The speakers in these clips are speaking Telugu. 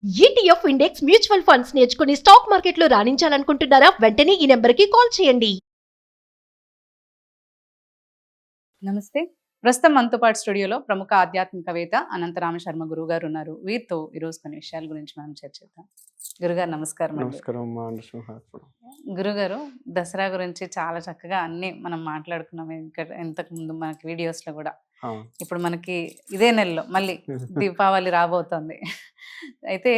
ఈటీఎఫ్ ఇండెక్స్ మ్యూచువల్ ఫండ్స్ నేర్చుకుని స్టాక్ మార్కెట్లో రాణించాలనుకుంటున్నారా? వెంటనే ఈ నెంబర్కి కాల్ చేయండి. నమస్తే. ప్రస్తుతం మనతో పాటు స్టూడియోలో ప్రముఖ ఆధ్యాత్మికవేత్త అనంతరామ శర్మ గురువు గారు ఉన్నారు. వీరితో ఈరోజు కొన్ని విషయాల గురించి మనం చర్చిద్దాం. గురుగారు నమస్కారం అండి. నమస్కారం అమ్మా. నరసింహార్పణం. గురుగారు, దసరా గురించి చాలా చక్కగా అన్ని మనం మాట్లాడుకున్నాం ఇక్కడ ఇంతకు ముందు మనకి వీడియోస్లో కూడా. ఇప్పుడు మనకి ఇదే నెలలో మళ్ళీ దీపావళి రాబోతోంది. అయితే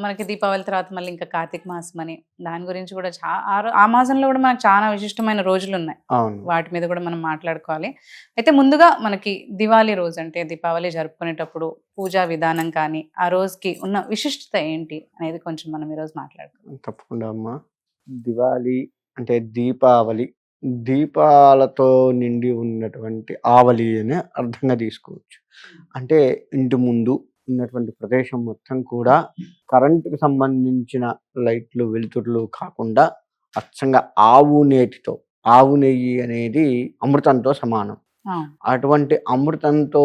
మనకి దీపావళి తర్వాత మళ్ళీ ఇంకా కార్తీక మాసం అని, దాని గురించి కూడా ఆ మాసంలో కూడా మనకు చాలా విశిష్టమైన రోజులు ఉన్నాయి. వాటి మీద కూడా మనం మాట్లాడుకోవాలి. అయితే ముందుగా మనకి దివాళీ రోజు అంటే దీపావళి జరుపుకునేటప్పుడు పూజా విధానం కానీ ఆ రోజుకి ఉన్న విశిష్టత ఏంటి అనేది కొంచెం మనం ఈరోజు మాట్లాడుకోవాలి. తప్పకుండా అమ్మా. దివాళీ అంటే దీపావళి, దీపాలతో నిండి ఉన్నటువంటి ఆవలి అని అర్థంగా తీసుకోవచ్చు. అంటే ఇంటి ముందు ఉన్నటువంటి ప్రదేశం మొత్తం కూడా కరెంటుకు సంబంధించిన లైట్లు వెలుతురులు కాకుండా అచ్చంగా ఆవు నేతితో, ఆవు నెయ్యి అనేది అమృతంతో సమానం. అటువంటి అమృతంతో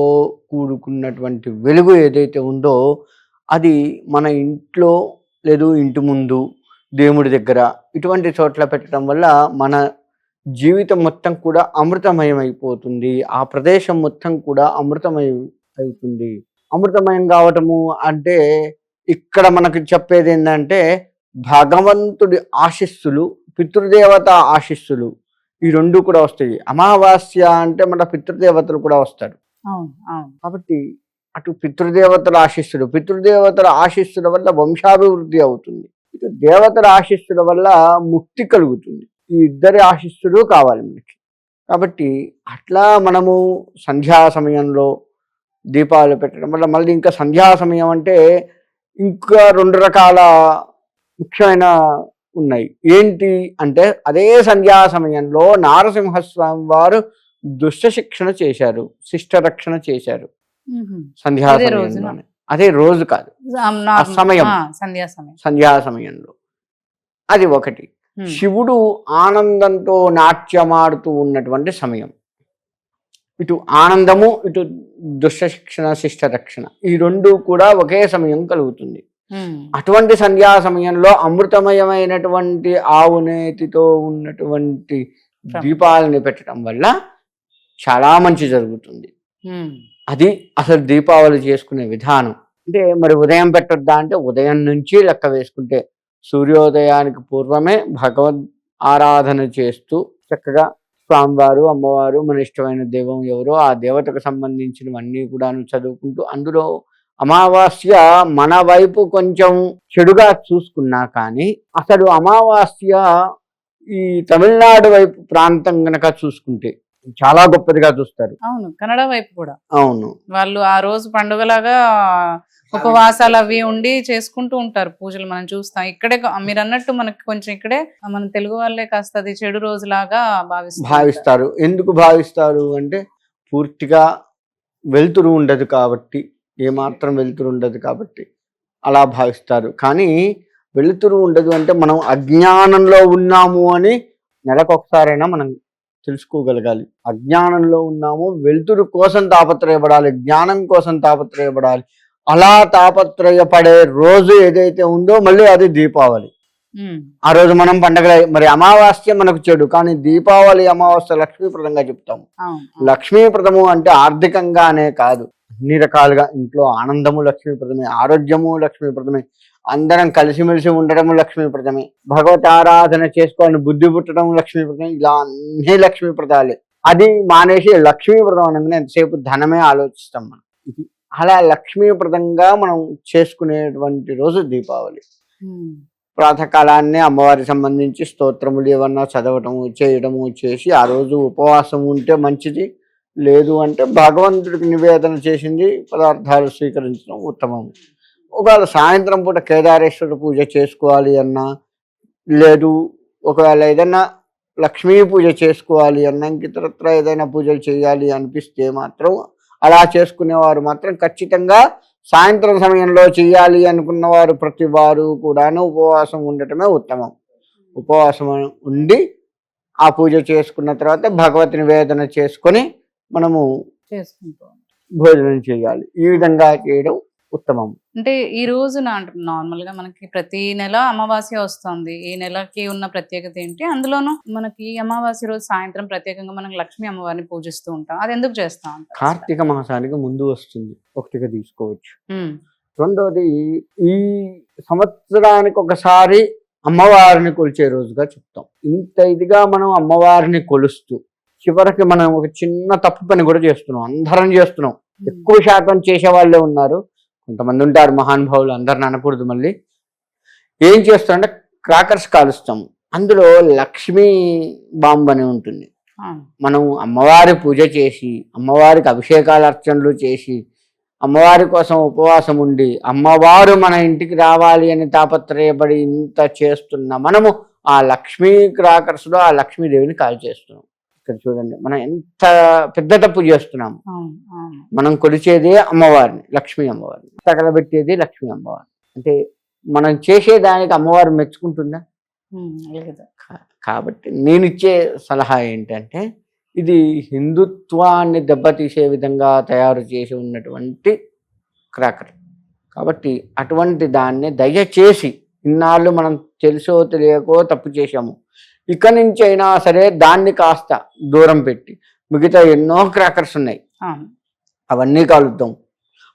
కూడుకున్నటువంటి వెలుగు ఏదైతే ఉందో అది మన ఇంట్లో లేదు ఇంటి ముందు, దేవుడి దగ్గర ఇటువంటి చోట్ల పెట్టడం వల్ల మన జీవితం మొత్తం కూడా అమృతమయం అయిపోతుంది. ఆ ప్రదేశం మొత్తం కూడా అమృతమయం అవుతుంది. అమృతమయం కావటము అంటే ఇక్కడ మనకు చెప్పేది ఏంటంటే భగవంతుడి ఆశీస్సులు, పితృదేవత ఆశీస్సులు ఈ రెండు కూడా వస్తాయి. అమావాస్య అంటే మన పితృదేవతలు కూడా వస్తారు. కాబట్టి అటు పితృదేవతల ఆశీస్సుల వల్ల వంశాభివృద్ధి అవుతుంది, ఇటు దేవతల ఆశీస్సుల వల్ల ముక్తి కలుగుతుంది. ఈ ఇద్దరి ఆశీస్సులు కావాలి మనకి. కాబట్టి అట్లా మనము సంధ్యా సమయంలో దీపాలు పెట్టడం వల్ల మళ్ళీ ఇంకా సంధ్యా సమయం అంటే ఇంకా 2 రకాల ముఖ్యమైన ఉన్నాయి. ఏంటి అంటే అదే సంధ్యా సమయంలో నారసింహస్వామి వారు దుష్ట శిక్షణ చేశారు, శిష్ట రక్షణ చేశారు. సంధ్యా సమయంలోనే, అదే రోజు కాదు, సమయం, సంధ్యా సమయంలో. అది ఒకటి. శివుడు ఆనందంతో నాట్యమాడుతూ ఉన్నటువంటి సమయం. ఇటు ఆనందము, ఇటు దుష్ట శిక్షణ, శిష్ట రక్షణ, ఈ రెండు కూడా ఒకే సమయం కలుగుతుంది. అటువంటి సంధ్యా సమయంలో అమృతమయమైనటువంటి ఆవు నేతితో ఉన్నటువంటి దీపాలని పెట్టడం వల్ల చాలా మంచి జరుగుతుంది. అది అసలు దీపావళి చేసుకునే విధానం. అంటే మరి ఉదయం పెట్టొద్దా అంటే ఉదయం నుంచి లెక్క వేసుకుంటే సూర్యోదయానికి పూర్వమే భగవద్ ఆరాధన చేస్తూ చక్కగా స్వామివారు, అమ్మవారు, మన ఇష్టమైన దైవం ఎవరో ఆ దేవతకు సంబంధించినవన్నీ కూడా చదువుకుంటూ, అందులో అమావాస్య మన వైపు కొంచెం చెడుగా చూసుకున్నా కానీ అసలు అమావాస్య ఈ తమిళనాడు వైపు ప్రాంతం గనక చూసుకుంటే చాలా గొప్పదిగా చూస్తారు. అవును, కన్నడ వైపు కూడా. అవును, వాళ్ళు ఆ రోజు పండుగలాగా ఉపవాసాలు అవి ఉండి చేసుకుంటూ ఉంటారు పూజలు. మనం చూస్తాం ఇక్కడే. మీరు అన్నట్టు మనకి కొంచెం ఇక్కడే మన తెలుగు వాళ్ళే కాస్త అది చెడు రోజులాగా భావిస్తారు. ఎందుకు భావిస్తారు అంటే పూర్తిగా వెలుతురు ఉండదు కాబట్టి, ఏమాత్రం వెలుతురు ఉండదు కాబట్టి అలా భావిస్తారు. కానీ వెలుతురు ఉండదు అంటే మనం అజ్ఞానంలో ఉన్నాము అని నెలకొకసారైనా మనం తెలుసుకోగలగాలి. అజ్ఞానంలో ఉన్నాము, వెలుతురు కోసం తాపత్రయపడాలి, జ్ఞానం కోసం తాపత్రయపడాలి. అలా తాపత్రయపడే రోజు ఏదైతే ఉందో మళ్ళీ అది దీపావళి. ఆ రోజు మనం పండగ. మరి అమావాస్య మనకు చెడు, కానీ దీపావళి అమావాస్య లక్ష్మీప్రదంగా చెప్తాము. లక్ష్మీప్రదము అంటే ఆర్థికంగానే కాదు, అన్ని రకాలుగా ఇంట్లో ఆనందము లక్ష్మీప్రదమే, ఆరోగ్యము లక్ష్మీప్రదమే, అందరం కలిసిమెలిసి ఉండడము లక్ష్మీప్రదమే, భగవత్ ఆరాధన చేసుకోవాలని బుద్ధి పుట్టడం లక్ష్మీప్రదమే. ఇలా అన్ని లక్ష్మీప్రదాలే. అది మానేసి లక్ష్మీప్రదం అనగానే ఎంతసేపు ధనమే ఆలోచిస్తాం మనం. ఇది అలా లక్ష్మీప్రదంగా మనం చేసుకునేటువంటి రోజు దీపావళి. ప్రాతకాలాన్ని అమ్మవారికి సంబంధించి స్తోత్రములు ఏమన్నా చదవటము, చేయడము చేసి ఆ రోజు ఉపవాసం ఉంటే మంచిది. లేదు అంటే భగవంతుడికి నివేదన చేసింది పదార్థాలు స్వీకరించడం ఉత్తమం. ఒకవేళ సాయంత్రం పూట కేదారేశ్వర పూజ చేసుకోవాలి అన్నా, లేదు ఒకవేళ ఏదైనా లక్ష్మీ పూజ చేసుకోవాలి అన్నా, ఇతరత్ర ఏదైనా పూజలు చేయాలి అనిపిస్తే మాత్రం అలా చేసుకునేవారు మాత్రం ఖచ్చితంగా సాయంత్రం సమయంలో చేయాలి అనుకున్నవారు ప్రతి వారు కూడాను ఉపవాసం ఉండటమే ఉత్తమం. ఉపవాసం ఉండి ఆ పూజ చేసుకున్న తర్వాత భగవత్ నివేదన చేసుకొని మనము భోజనం చేయాలి. ఈ విధంగా చేయడం ఉత్తమం. అంటే ఈ రోజు నార్మల్ గా మనకి ప్రతి నెల అమావాస్య వస్తుంది. ఈ నెలకి ఉన్న ప్రత్యేకత ఏంటి? అందులోనూ మనకి అమావాస్య రోజు సాయంత్రం ప్రత్యేకంగా మనం లక్ష్మీ అమ్మవారిని పూజిస్తూ ఉంటాం. అది ఎందుకు చేస్తా ఉంటాం? కార్తీక మాసానికి ముందు వస్తుంది, ఒకటిగా తీసుకోవచ్చు. ఉమ్, రెండోది, ఈ సంవత్సరానికి ఒకసారి అమ్మవారిని కొలిచే రోజుగా చెప్తాం. ఇంత ఇదిగా మనం అమ్మవారిని కొలుస్తూ చివరికి మనం ఒక చిన్న తప్పు పని కూడా చేస్తున్నాం, అందరం చేస్తున్నాం. ఎక్కువ శాతం చేసే వాళ్ళే ఉన్నారు, కొంతమంది ఉంటారు మహానుభావులు, అందరిని అనకూడదు. మళ్ళీ ఏం చేస్తామంటే క్రాకర్స్ కాలుస్తాము, అందులో లక్ష్మీ బాంబ్ అని ఉంటుంది. మనం అమ్మవారి పూజ చేసి అమ్మవారికి అభిషేకాలు అర్చనలు చేసి అమ్మవారి కోసం ఉపవాసం ఉండి అమ్మవారు మన ఇంటికి రావాలి అని తాపత్రయపడి ఇంత చేస్తున్న మనము ఆ లక్ష్మీ క్రాకర్స్లో ఆ లక్ష్మీదేవిని కాల్ చేస్తున్నాం. ఇక్కడ చూడండి, మనం ఎంత పెద్ద తప్పు చేస్తున్నాము. మనం కొలిచేదే అమ్మవారిని, లక్ష్మీ అమ్మవారిని, తగలబెట్టేది లక్ష్మీ అమ్మవారిని. అంటే మనం చేసేదానికి అమ్మవారు మెచ్చుకుంటుందా? కాబట్టి నేను ఇచ్చే సలహా ఏంటంటే, ఇది హిందుత్వాన్ని దెబ్బతీసే విధంగా తయారు చేసి ఉన్నటువంటి క్రాకర్. కాబట్టి అటువంటి దాన్ని దయచేసి, ఇన్నాళ్ళు మనం తెలుసో తెలియకో తప్పు చేశాము, ఇక నుంచి అయినా సరే దాన్ని కాస్త దూరం పెట్టి మిగతా ఎన్నో క్రాకర్స్ ఉన్నాయి అవన్నీ కాలుద్దాం,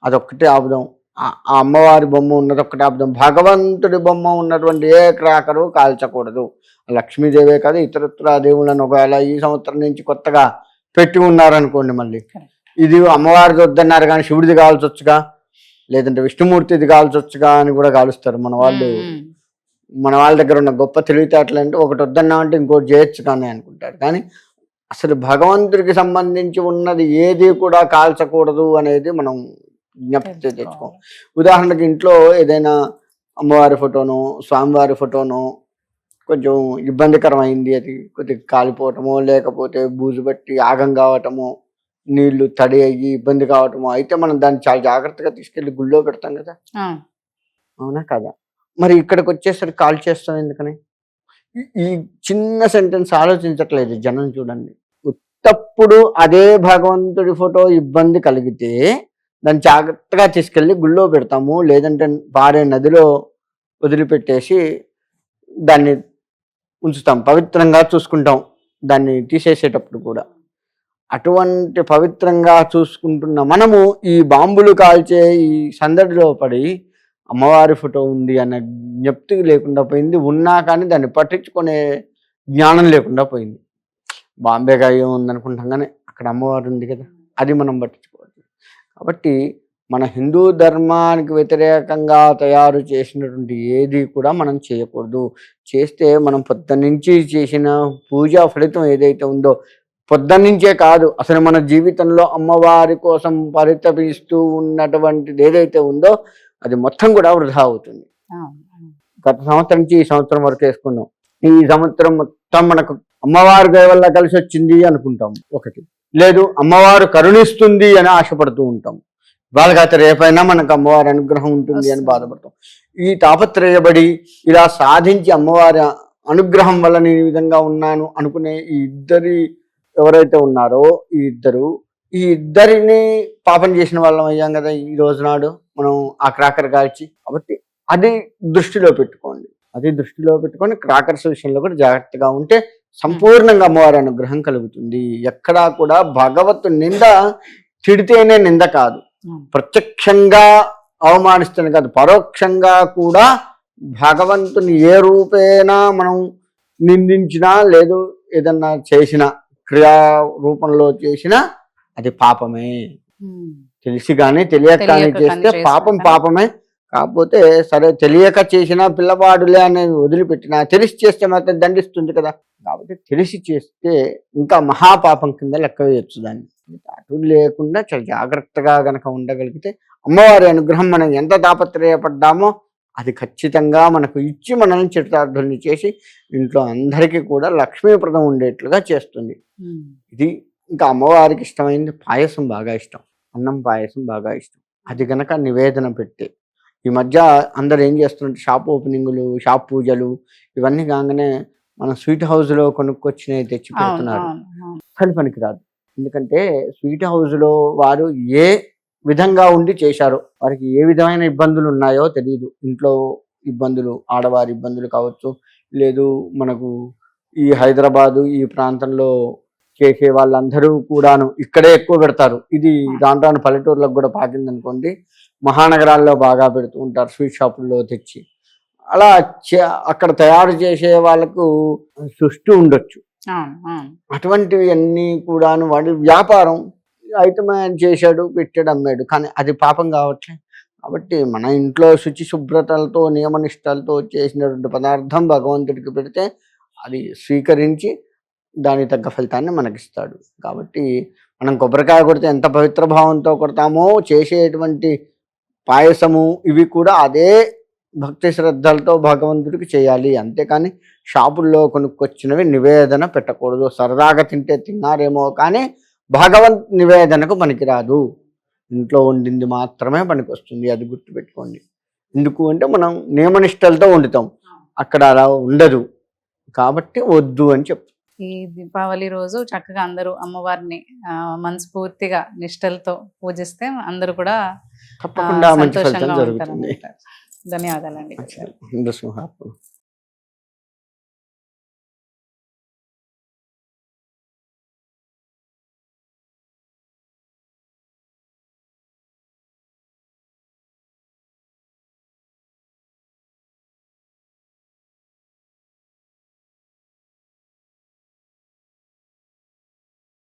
అదొక్కటే ఆపుదాం. ఆ అమ్మవారి బొమ్మ ఉన్నది ఒక్కటే ఆపుదాం. భగవంతుడి బొమ్మ ఉన్నటువంటి ఏ క్రాకరు కాల్చకూడదు. లక్ష్మీదేవే కాదు, ఇతరత్ర దేవుళ్ళను ఒకవేళ ఈ సంవత్సరం నుంచి కొత్తగా పెట్టి ఉన్నారనుకోండి, మళ్ళీ ఇది అమ్మవారిది వద్దన్నారు కానీ శివుడిది కాల్చొచ్చుగా, లేదంటే విష్ణుమూర్తిది కాల్చొచ్చుగా అని కూడా కాలుస్తారు మన వాళ్ళు. మన వాళ్ళ దగ్గర ఉన్న గొప్ప తెలివితేటలు అంటే ఒకటి వద్దన్నామంటే ఇంకోటి చేయొచ్చు కానీ అనుకుంటారు. కానీ అసలు భగవంతుడికి సంబంధించి ఉన్నది ఏది కూడా కాల్చకూడదు అనేది మనం జ్ఞప్తి తెచ్చుకోం. ఉదాహరణకి ఇంట్లో ఏదైనా అమ్మవారి ఫోటోనో స్వామివారి ఫోటోనో కొంచెం ఇబ్బందికరమైంది, అది కొద్దిగా కాలిపోవటమో లేకపోతే బూజు బట్టి ఆగం కావటమో నీళ్లు తడి అయ్యి ఇబ్బంది కావటమో అయితే మనం దాన్ని చాలా జాగ్రత్తగా తీసుకెళ్లి గుళ్ళో పెడతాం కదా, అవునా కదా? మరి ఇక్కడికి వచ్చేసరికి కాల్ చేస్తాం ఎందుకని? ఈ చిన్న సెంటెన్స్ ఆలోచించట్లేదు జనం. చూడండి, ఉత్తప్పుడు అదే భగవంతుడి ఫోటో ఇబ్బంది కలిగితే దాన్ని జాగ్రత్తగా తీసుకెళ్ళి గుళ్ళో పెడతాము, లేదంటే పారే నదిలో వదిలిపెట్టేసి దాన్ని ఉంచుతాం, పవిత్రంగా చూసుకుంటాం దాన్ని తీసేసేటప్పుడు కూడా. అటువంటి పవిత్రంగా చూసుకుంటున్న మనము ఈ బాంబులు కాల్చే ఈ సందడిలో పడి అమ్మవారి ఫోటో ఉంది అన్న జ్ఞప్తి లేకుండా పోయింది, ఉన్నా కానీ దాన్ని పట్టించుకునే జ్ఞానం లేకుండా పోయింది. బాంబేగా ఏముందనుకుంటాం కానీ అక్కడ అమ్మవారు ఉంది కదా, అది మనం పట్టించుకోవచ్చు. కాబట్టి మన హిందూ ధర్మానికి వ్యతిరేకంగా తయారు చేసినటువంటి ఏది కూడా మనం చేయకూడదు. చేస్తే మనం పొద్దున్నుంచి చేసిన పూజా ఫలితం ఏదైతే ఉందో, పొద్దున్నుంచే కాదు అసలు మన జీవితంలో అమ్మవారి కోసం పరితపిస్తూ ఉన్నటువంటిది ఏదైతే ఉందో అది మొత్తం కూడా వృధా అవుతుంది. గత సంవత్సరం నుంచి ఈ సంవత్సరం వరకు వేసుకున్నాం, ఈ సంవత్సరం మొత్తం మనకు అమ్మవారి దయ వల్ల కలిసి వచ్చింది అనుకుంటాం ఒకటి, లేదు అమ్మవారు కరుణిస్తుంది అని ఆశపడుతూ ఉంటాం. వాళ్ళకైతే రేపైనా మనకు అమ్మవారి అనుగ్రహం ఉంటుంది అని బాధపడతాం. ఈ తాపత్రయబడి ఇలా సాధించి అమ్మవారి అనుగ్రహం వల్ల నేను ఈ విధంగా ఉన్నాను అనుకునే ఈ ఇద్దరి ఎవరైతే ఉన్నారో ఈ ఇద్దరిని పాపం చేసిన వాళ్ళం అయ్యాం కదా ఈ రోజు నాడు మనం ఆ క్రాకర్ కాల్చి. కాబట్టి అది దృష్టిలో పెట్టుకొని క్రాకర్స్ విషయంలో కూడా జాగ్రత్తగా ఉంటే సంపూర్ణంగా అమ్మవారి అనుగ్రహం కలుగుతుంది. ఎక్కడా కూడా భగవత్ నింద తిడితేనే నింద కాదు, ప్రత్యక్షంగా అవమానిస్తేనే కాదు, పరోక్షంగా కూడా భగవంతుని ఏ రూపేనా మనం నిందించినా లేదు ఏదన్నా చేసినా క్రియా రూపంలో చేసినా అది పాపమే. తెలిసి కానీ తెలియక కానీ చేస్తే పాపమే. కాకపోతే సరే తెలియక చేసినా పిల్లవాడులే అనేది వదిలిపెట్టినా తెలిసి చేస్తే మాత్రం దండిస్తుంది కదా. కాబట్టి తెలిసి చేస్తే ఇంకా మహాపాపం కింద లెక్క వేయచ్చు దాన్ని. అటు లేకుండా చాలా జాగ్రత్తగా గనక ఉండగలిగితే అమ్మవారి అనుగ్రహం మనం ఎంత తాపత్రయపడ్డామో అది ఖచ్చితంగా మనకు ఇచ్చి మనల్ని చరితార్థుల్ని చేసి ఇంట్లో అందరికీ కూడా లక్ష్మీప్రదం ఉండేట్లుగా చేస్తుంది. ఇది ఇంకా అమ్మవారికి ఇష్టమైంది పాయసం బాగా ఇష్టం, అన్నం పాయసం బాగా ఇష్టం. అది గనక నివేదన పెట్టి ఈ మధ్య అందరు ఏం చేస్తున్నారు, షాప్ ఓపెనింగ్లు, షాప్ పూజలు ఇవన్నీ కాగానే మన స్వీట్ హౌస్లో కొనుక్కొచ్చినవి తెచ్చి పెడుతున్నారు. అసలు పనికి రాదు. ఎందుకంటే స్వీట్ హౌస్లో వారు ఏ విధంగా ఉండి చేశారు. వారికి ఏ విధమైన ఇబ్బందులు ఉన్నాయో తెలియదు. ఇంట్లో ఇబ్బందులు, ఆడవారి ఇబ్బందులు కావచ్చు, లేదు మనకు ఈ హైదరాబాదు ఈ ప్రాంతంలో చేసే వాళ్ళందరూ కూడాను ఇక్కడే ఎక్కువ పెడతారు. ఇది రాను రాను పల్లెటూర్లకు కూడా పాకింది అనుకోండి. మహానగరాల్లో బాగా పెడుతూ ఉంటారు స్వీట్ షాపుల్లో తెచ్చి. అలా అక్కడ తయారు చేసే వాళ్ళకు సృష్టి ఉండొచ్చు. అటువంటివి అన్నీ కూడాను వాడి వ్యాపారం. ఐటమ్ ఆయన చేశాడు, పెట్టాడు, అమ్మాడు, కానీ అది పాపం కావట్లేదు. కాబట్టి మన ఇంట్లో శుచి శుభ్రతలతో నియమనిష్టలతో చేసినటువంటి పదార్థం భగవంతుడికి పెడితే అది స్వీకరించి దానికి తగ్గ ఫలితాన్ని మనకిస్తాడు. కాబట్టి మనం కొబ్బరికాయ కొడితే ఎంత పవిత్ర భావంతో కొడతామో చేసేటువంటి పాయసము ఇవి కూడా అదే భక్తి శ్రద్ధలతో భగవంతుడికి చేయాలి. అంతేకాని షాపుల్లో కొనుక్కొచ్చినవి నివేదన పెట్టకూడదు. సరదాగా తింటే తిన్నారేమో కానీ భగవంత్ నివేదనకు పనికిరాదు. ఇంట్లో వండింది మాత్రమే పనికి వస్తుంది, అది గుర్తుపెట్టుకోండి. ఎందుకు అంటే మనం నియమనిష్టలతో వండుతాం, అక్కడ అలా ఉండదు. కాబట్టి వద్దు అని చెప్తాం. ఈ దీపావళి రోజు చక్కగా అందరూ అమ్మవారిని మనస్ఫూర్తిగా నిష్టలతో పూజిస్తే అందరూ కూడా తప్పకుండా మంచి ఫలితం సంతోషంగా జరుగుతుంది. ఉంటారన్నమాట. ధన్యవాదాలండి. నృసింహార్పణ.